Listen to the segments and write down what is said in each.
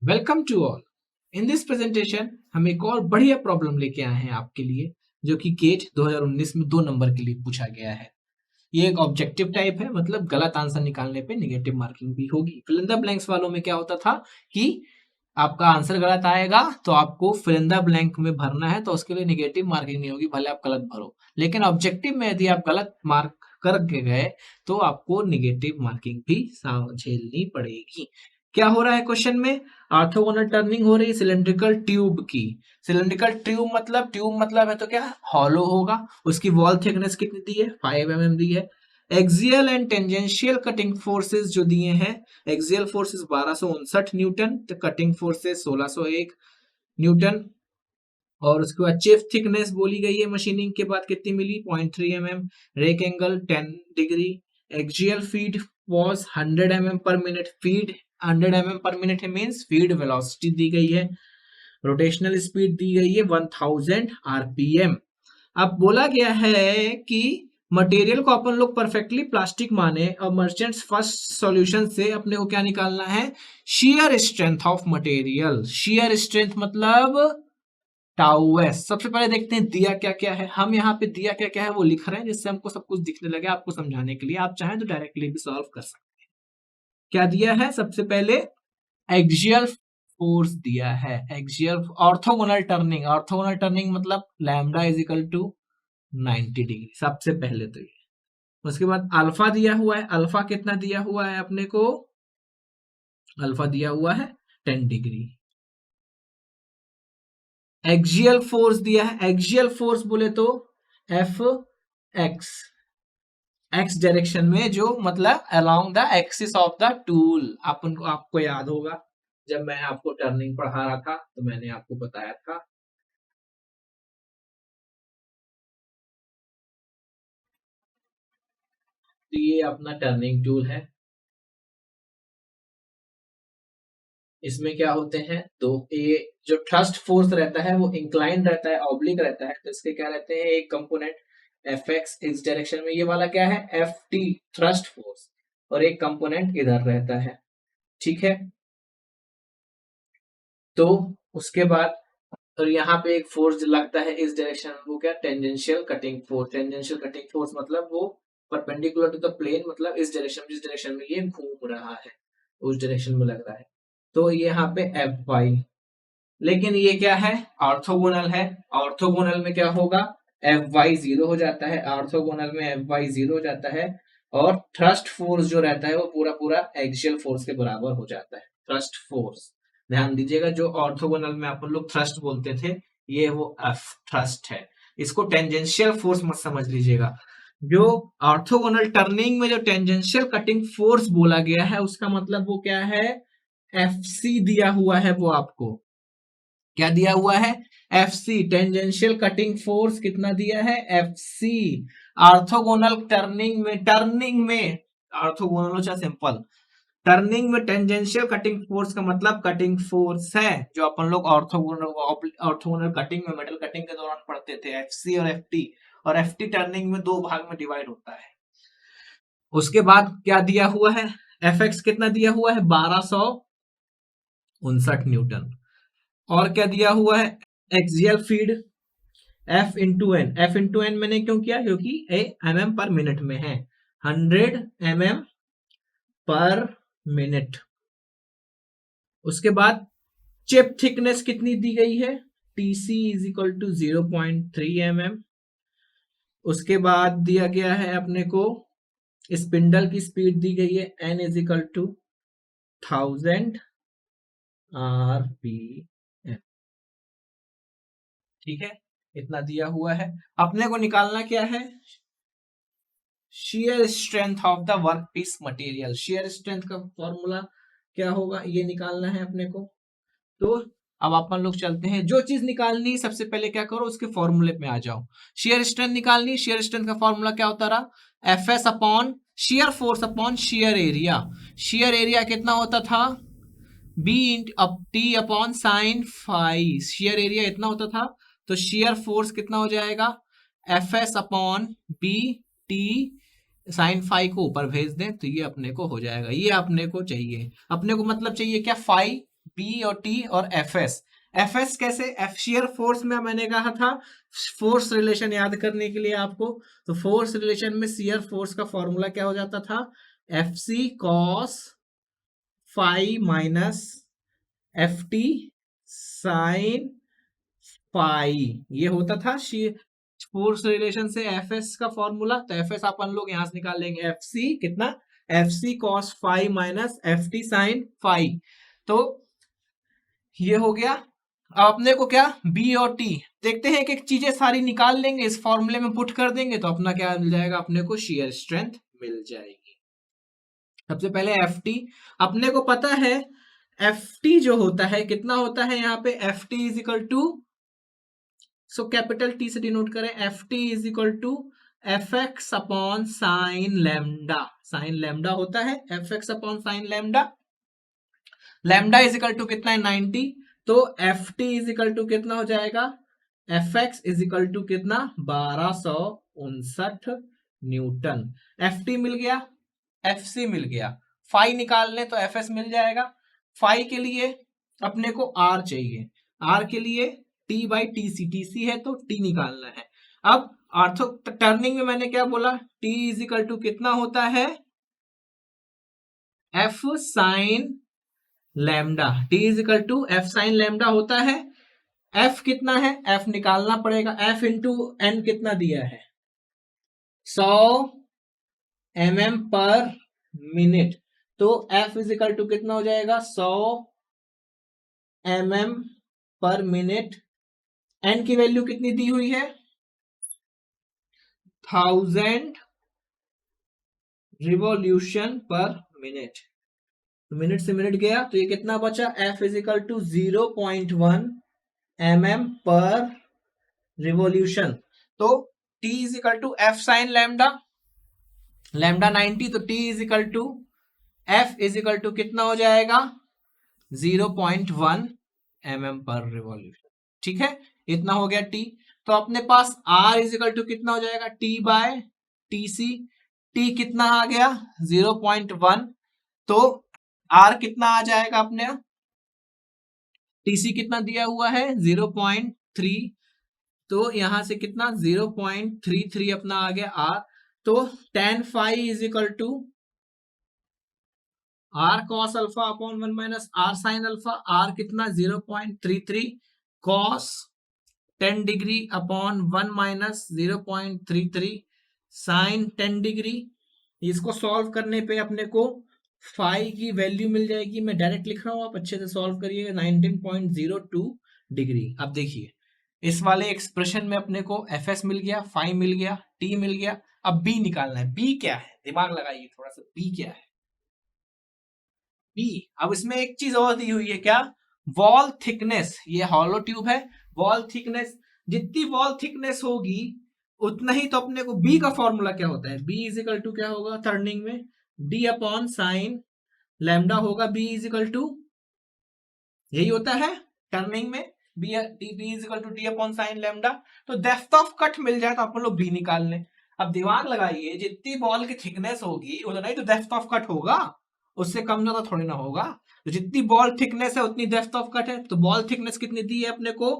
Welcome to all. In this presentation हम एक और बढ़िया प्रॉब्लम लेके आए हैं आपके लिए, जो कि गेट 2019 में 2 नंबर के लिए पूछा गया है। ये एक ऑब्जेक्टिव टाइप है, मतलब गलत आंसर निकालने पे नेगेटिव मार्किंग भी होगी। फिल इन द ब्लैंक्स वालों में क्या होता था कि आपका आंसर गलत आएगा तो आपको फिल इन द ब्लैंक में भरना है, तो उसके लिए नेगेटिव मार्किंग नहीं होगी, भले आप गलत भरो। लेकिन ऑब्जेक्टिव में यदि आप गलत मार्क करके गए तो आपको नेगेटिव मार्किंग भी झेलनी पड़ेगी। क्या हो रहा है क्वेश्चन में? ऑर्थोगोनल टर्निंग हो रही है सिलेंड्रिकल ट्यूब की। सिलेंड्रिकल ट्यूब मतलब है तो क्या हॉलो होगा। उसकी वॉल थिकनेस कितनी दी है? 5 mm दी है। Axial and tangential cutting forces जो दिए हैं, एक्सियल फोर्सेस 1259 न्यूटन, तो कटिंग फोर्सेस 1601 न्यूटन। और उसके बाद चिप थिकनेस बोली गई है मशीनिंग के बाद कितनी मिली? 0.3 mm। Rake angle 10 degree. Axial feed was 100 mm per minute. Feed 100 mm per minute है, मीन्स फीड वेलोसिटी दी गई है। रोटेशनल स्पीड दी गई है 1000 rpm। अब बोला गया है कि मटेरियल को अपन लोग परफेक्टली प्लास्टिक माने और मर्चेंट्स फर्स्ट सॉल्यूशन से अपने को क्या निकालना है? Shear strength of material. Shear strength मतलब टाउ एस। सबसे पहले देखते हैं दिया क्या क्या है। हम यहाँ पे दिया क्या क्या है वो लिख रहे हैं, जिससे हमको सब कुछ दिखने लगे आपको समझाने के लिए। आप चाहें तो डायरेक्टली भी सॉल्व कर सकते हैं। क्या दिया है? सबसे पहले एक्सियल फोर्स दिया है। Axial orthogonal turning. Orthogonal turning मतलब lambda is equal to 90 degree, सबसे पहले तो ये। उसके बाद अल्फा दिया हुआ है। अल्फा कितना दिया हुआ है अपने को? अल्फा दिया हुआ है 10 डिग्री। एक्सियल फोर्स दिया है। एक्सियल फोर्स बोले तो एफ एक्स, एक्स डायरेक्शन में, जो मतलब along the axis of the tool. आपको याद होगा जब मैं आपको टर्निंग पढ़ा रहा था तो मैंने आपको बताया था। तो ये अपना टर्निंग टूल है। इसमें क्या होते हैं? तो ये जो थ्रस्ट फोर्स रहता है वो इंक्लाइन रहता है, ऑब्लिक रहता है। तो इसके क्या रहते हैं? एक कंपोनेंट एफ एक्स इस डायरेक्शन में, ये वाला क्या है? F T thrust force. और एक कंपोनेंट इधर रहता है, ठीक है। तो उसके बाद और यहाँ पे एक फोर्स लगता है इस डायरेक्शन में, वो क्या? Tangential cutting force. Tangential cutting force मतलब वो परपेंडिकुलर टू द प्लेन, मतलब इस डायरेक्शन में, जिस डायरेक्शन में ये घूम रहा है उस डायरेक्शन में लग रहा है। तो यहाँ पे एफ वाई। लेकिन ये क्या है? ऑर्थोगोनल है। ऑर्थोगोनल में क्या होगा? एफ वाई जीरो हो जाता है। ऑर्थोगोनल में एफ वाई जीरो हो जाता है। और थ्रस्ट फोर्स जो रहता है वो पूरा पूरा एक्सियल फोर्स के बराबर हो जाता है। थ्रस्ट फोर्स, ध्यान दीजिएगा, जो ऑर्थोगोनल में अपन लोग थ्रस्ट बोलते थे, ये वो एफ थ्रस्ट है। इसको टेंजेंशियल फोर्स मत समझ लीजिएगा। जो ऑर्थोगोनल टर्निंग में जो टेंजेंशियल कटिंग फोर्स बोला गया है, उसका मतलब वो क्या है? एफ सी दिया हुआ है वो आपको। क्या दिया हुआ है? F C. Tangential cutting force कितना दिया है? F C. ऑर्थोगोनल टर्निंग में ऑर्थोगोनल हो चाहे सिंपल, टर्निंग में टेंजेंशियल कटिंग फोर्स का मतलब कटिंग फोर्स है, जो अपन लोग ऑर्थोगोनल कटिंग में, मेटल कटिंग के दौरान पढ़ते थे, एफ सी और एफ टी। और एफ टी टर्निंग में 2 भाग में डिवाइड होता है। उसके बाद क्या दिया हुआ है? एफ एक्स कितना दिया हुआ है? 1259 न्यूटन। और क्या दिया हुआ है? Axial feed F into N. F into N मैंने क्यों किया? क्योंकि ए एम एम पर मिनट में है। 100 mm पर मिनट। उसके बाद चिप थिकनेस कितनी दी गई है? TC is equal to 0.3 mm। उसके बाद दिया गया है अपने को स्पिंडल की स्पीड दी गई है, N is equal to 1000 rpm, ठीक है। इतना दिया हुआ है। अपने को निकालना क्या है? Shear strength of the workpiece material. Shear strength का फॉर्मूला क्या होगा? ये निकालना है अपने को। तो अब अपन लोग चलते हैं। जो चीज निकालनी सबसे पहले क्या करो? उसके फॉर्मूले में आ जाओ। शेयर स्ट्रेंथ निकालनी। शेयर स्ट्रेंथ का फॉर्मूला क्या होता रहा? F S upon shear force upon shear area. Shear area कितना होता था? B into T upon sine phi. Shear area इतना होता था। तो शेयर फोर्स कितना हो जाएगा? F S upon B T sine phi को ऊपर भेज दें तो ये अपने को हो जाएगा। ये अपने को चाहिए। अपने को मतलब चाहिए क्या? फाई बी और टी और एफ एस। एफ एस कैसे, एफ शेयर फोर्स में मैंने कहा था फोर्स रिलेशन याद करने के लिए आपको, तो फोर्स रिलेशन में शेयर फोर्स का फॉर्मूला क्या हो जाता था, F C cos phi minus F T sine phi, ये होता था फोर्स रिलेशन से एफ एस का फॉर्मूला। तो एफ एस अपन लोग यहां से निकाल लेंगे, एफ सी कितना, F C cos phi minus F T sine phi. तो ये हो गया। अब अपने को क्या, बी और टी देखते हैं कि चीजें सारी निकाल लेंगे, इस फॉर्मूले में पुट कर देंगे तो अपना क्या मिल जाएगा, अपने को शेयर स्ट्रेंथ मिल जाएगी। सबसे पहले एफ टी अपने को पता है, एफ टी जो होता है कितना होता है यहाँ पे, F T is equal to, so capital T से डिनोट करें, F T is equal to F X upon sine lambda. Sine lambda होता है F X upon sine lambda. Lambda is equal to कितना है, 90। तो F T is equal to कितना हो जाएगा, F X is equal to कितना, 1259 Newton. F T मिल गया, एफ सी मिल गया, फाई निकाल लें तो एफ एस मिल जाएगा। फाई के लिए अपने को आर चाहिए, आर के लिए T by T C, T C है तो टी निकालना है। अब आर्थो टर्निंग में मैंने क्या बोला, टी इज इक्वल टू कितना होता है, F sine lambda, T is equal to F sine lambda होता है। एफ कितना है, एफ निकालना पड़ेगा, एफ इंटू एन कितना दिया है, 100 mm पर मिनट। तो एफ इज इक्वल टू कितना हो जाएगा, 100 mm पर मिनट। एन की वैल्यू कितनी दी हुई है, 1000 रिवॉल्यूशन पर मिनट। तो मिनट से मिनट गया तो ये कितना बचा, F is equal to 0.1 mm per revolution. तो T is equal to F sine lambda, lambda 90, तो T is equal to F is equal to कितना हो जाएगा, 0.1 mm पर रिवॉल्यूशन। ठीक है, इतना हो गया टी। तो अपने पास आर इज इक्वल टू कितना हो जाएगा, T by T C. T कितना आ गया, 0.1, तो आर कितना आ जाएगा अपने, टीसी कितना दिया हुआ है 0.3, तो यहां से कितना 0.33 अपना आ गया आर। तो tan phi is equal to R cos alpha upon 1 minus R sine alpha. R कितना 0.33 cos 10 degree upon 1 minus 0.33 sine 10 degree. इसको सॉल्व करने पे अपने को फाई की वैल्यू मिल जाएगी, मैं डायरेक्ट लिख रहा हूं, आप अच्छे से सॉल्व करिएगा, 19.02 डिग्री। अब देखिए इस वाले एक्सप्रेशन में अपने को एफ एस मिल गया, फाई मिल गया, टी मिल गया। अब बी निकालना है, बी क्या है, दिमाग लगाइए थोड़ा सा, बी क्या है, बी। अब इसमें एक चीज और दी हुई है, क्या, वॉल थिकनेस। ये हॉलो ट्यूब है, वॉल थिकनेस, जितनी वॉल थिकनेस होगी उतना ही तो अपने को बी का फॉर्मूला क्या होता है, बी इज इक्वल टू क्या होगा टर्निंग में, डी अपॉन साइन लैम्डा होगा। बी इज इक्वल टू यही होता है टर्निंग में, B is equal to D upon sine lambda. तो डेप्थ ऑफ कट मिल जाए तो अपन लोग बी निकाल लें। अब दिमाग लगाइए, जितनी बॉल की थिकनेस होगी उतना ही तो डेप्थ ऑफ कट होगा, उससे कम ज्यादा थोड़ी ना होगा। तो जितनी बॉल थिकनेस है उतनी डेप्थ ऑफ कट है। तो बॉल थिकनेस कितनी दी है अपने को,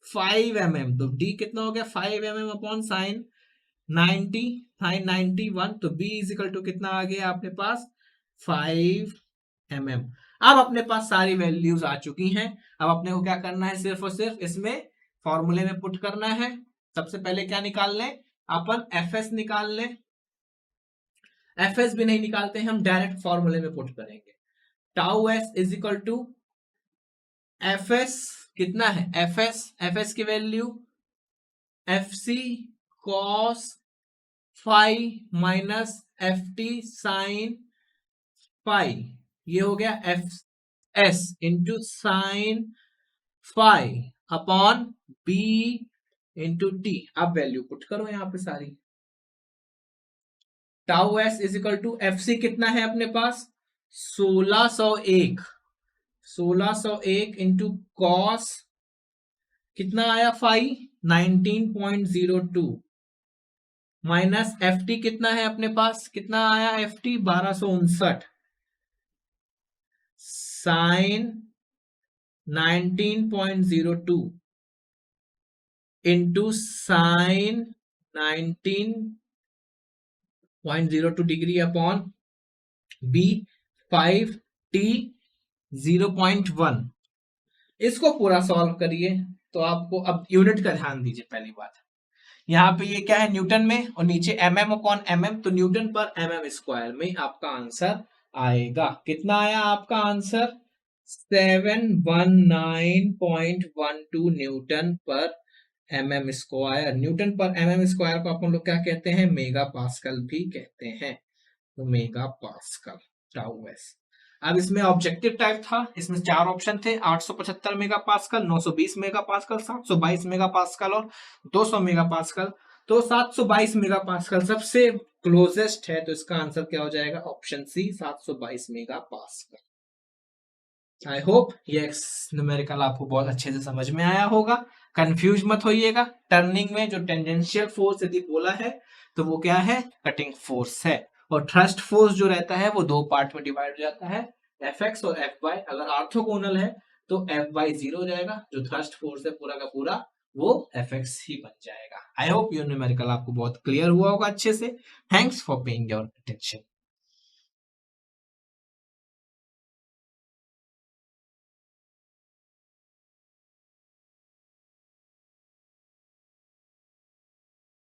5 mm। तो डी कितना हो गया, 5 mm अपॉन साइन 90, साइन 91। तो बी इज इक्वल टू कितना आ गया अपने पास, 5 mm। अब अपने पास सारी वैल्यूज आ चुकी हैं। अब अपने को क्या करना है, सिर्फ और सिर्फ इसमें फॉर्मूले में पुट करना है। सबसे पहले क्या निकाल लें अपन, एफ एस निकाल लें। एफ एस भी नहीं निकालते हैं हम, डायरेक्ट फॉर्मूले में पुट करेंगे। Tau S is equal to F S कितना है, एफ एस की value F C cos phi minus F T sine phi, ये हो गया F S into sine phi upon B into T. अब वैल्यू पुट करो यहां पे सारी। Tau S is equal to F C कितना है अपने पास, 1601, 1601 इंटू कॉस कितना आया फाई 19.02 माइनस एफ टी कितना है अपने पास, कितना आया F T 1259 sine 19.02 into sin 19.02 degree upon b 5t 0.1। इसको पूरा सॉल्व करिए तो आपको, अब यूनिट का ध्यान दीजिए। पहली बात, यहाँ पे ये क्या है, न्यूटन में, और नीचे mm अपॉन mm, तो न्यूटन पर mm स्क्वायर में आपका आंसर आएगा। कितना आया आपका आंसर? 719.12 न्यूटन पर mm स्क्वायर। न्यूटन पर mm स्क्वायर को अपन लोग क्या कहते हैं? मेगा पास्कल भी कहते हैं। तो मेगा पास्कल टाउ एस। अब इसमें ऑब्जेक्टिव टाइप था, इसमें 4 ऑप्शन थे, 875 mega pascal, 920 mega pascal, 722 mega pascal और 200 मेगा पास्कल। तो 722 मेगा पास्कल सबसे क्लोजेस्ट है, तो इसका आंसर क्या हो जाएगा? Option C, 722 mega pascal. I hope ये न्यूमेरिकल आपको बहुत अच्छे से समझ में आया होगा। कंफ्यूज मत होइएगा। टर्निंग में जो टेंजेंशियल फोर्स यदि बोला है तो वो क्या है? कटिंग फोर्स है। और थ्रस्ट फोर्स जो रहता है वो 2 पार्ट में डिवाइड हो जाता है, Fx और Fy। अगर ऑर्थोगोनल है तो Fy 0 हो जाएगा, जो थ्रस्ट फोर्स है पूरा का पूरा वो Fx ही बन जाएगा। आई होप ये न्यूमेरिकल आपको बहुत क्लियर हुआ होगा अच्छे से। Thanks for paying your attention.